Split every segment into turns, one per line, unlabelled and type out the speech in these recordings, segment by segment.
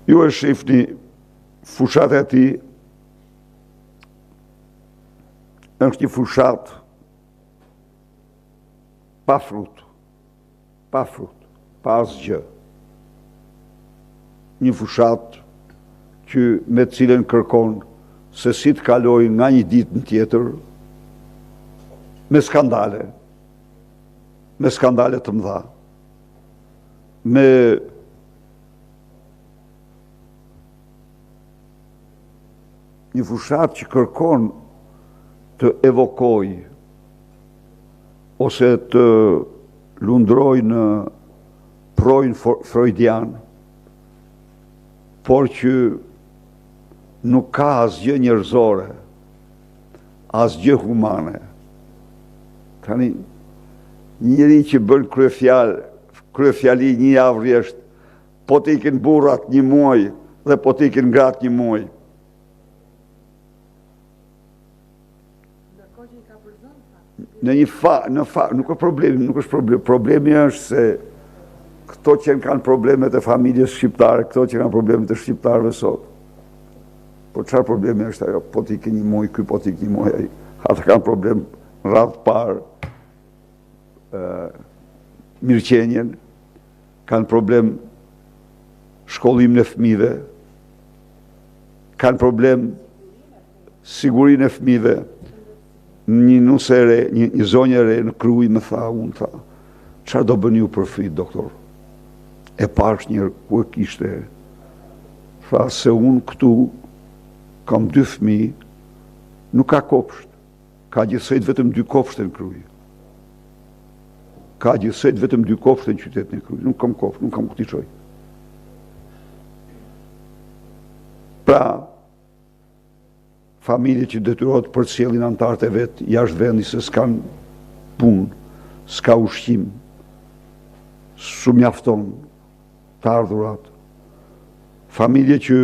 Ju e shifni fushat e ti, është një fushat pa frut, pa asgjë. Një fushat që me cilën kërkon se si të kaloj nga një ditë në tjetër me skandale të mëdha, me një fushat që kërkon të evokoj ose të lundroj në projnë freudian, por që nuk ka asgjë njerëzore, asgjë humane. Tani, njëri që bën kryefjali një javë rjesht, po t'ikin burrat një muaj dhe po t'ikin gratë një muaj. Nuk është problemi. Problemi është se këto që kanë problemet e familjes shqiptare, këto që kanë problemet e shqiptarëve sot. Po çfarë problemi është ajo? Po t'i ke një muaj, ky po t'i ke një muaj ai. Ata kanë problem radhë parë mirëqenjen, kanë problem shkollimin e fëmijëve, kanë problem sigurinë e fëmijëve. Një nusë e re, një zonjë e re në Krujë më tha, çfarë do bëni ju për frit, doktor? E pash njërë ku e kishte, tha se unë këtu kam 2 fëmijë, nuk ka kopsht, ka gjithsejt vetëm 2 kopshte në Krujë. Ka gjithsejt vetëm 2 kopshte në qytetin e Krujë, nuk kam kopsht, nuk kam ku t'i çoj. Pra, familje që detyrohet për sjellin anëtarët e vet jashtë vendit se s'kan punë, s'ka ushqim, s'u mjafton të ardhurat. Familje që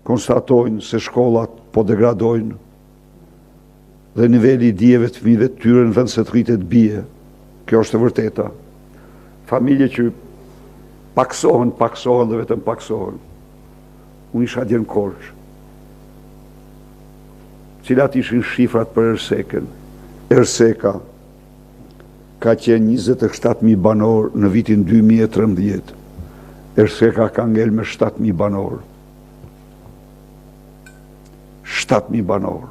konstatojnë se shkollat po degradojnë dhe niveli i dijeve të fëmijëve të tyre në vend se të rritet bie. Kjo është e vërteta. Familje që paksohen dhe vetëm paksohen. Unë isha dje në Korçë. Cilat ishin shifrat për Ersekën. Erseka ka qenë 27.000 banor në vitin 2013. Erseka ka ngel me 7.000 banor. 7.000 banor.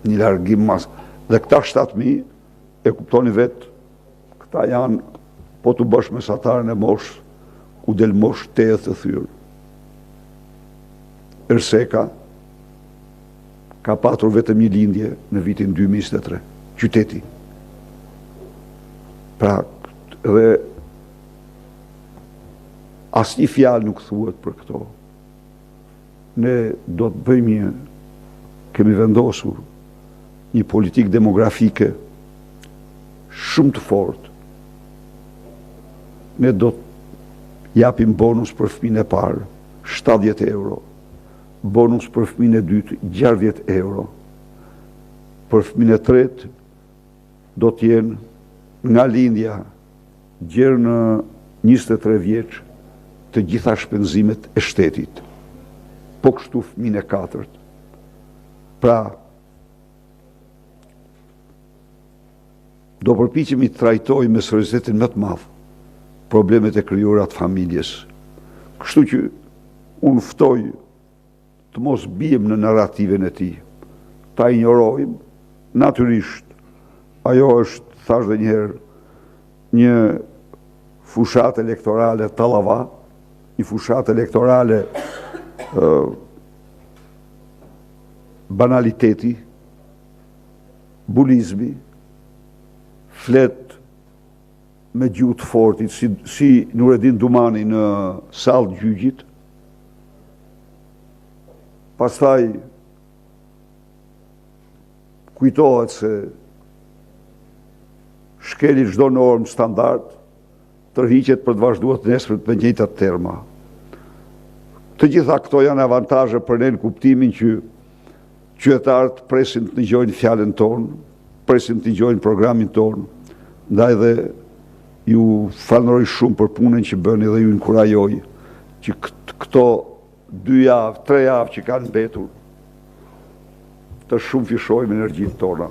Një largim mas. Dhe këta 7.000 e kuptoni vetë, këta janë, po të bësh mesatarën e mosh, ku del mosh 80 të thyrë. Erseka ka patur vetëm një lindje në vitin 2023, qyteti. Pra, dhe asnjë fjalë nuk thuhet për këto. Ne do të bëjmë kemi vendosur një politikë demografike shumë të fortë. Ne do të japim bonus për fëmijën e parë, 70 euro. Bonus për fëmijën e dytë, 60 euro. Për fëmijën e tretë, do t'jenë nga lindja gjerë në 23 vjeç të gjitha shpenzimet e shtetit. Po kështu fëmijën e katërt. Pra, do përpiqemi të trajtojmë me seriozitetin më të madh problemet e krijuara të familjes. Kështu që unë ftoj të mos bijem në narrativen e tij. Ta injorojmë, natyrisht. Ajo është, thash dhe njëherë, një fushat elektorale tallava, një fushat elektorale banaliteti, bulizmi, flet me gjuhë të fortit, si Nureddin Dumani në sallë gjyqit. Pastaj kujtohet se shkeli çdo normë standard, tërhiqet për të vazhduar të nesër me njëjtat terma. Të gjitha këto janë avantazhe për ne në kuptimin që qytetarët presin të dëgjojnë fjalën tonë, presin të dëgjojnë programin tonë, ndaj dhe ju falënderoj shumë për punën që bëni dhe ju inkurajoj që këto 2 javë, 3 javë që kanë mbetur të shumë fishojmë energjitë tona.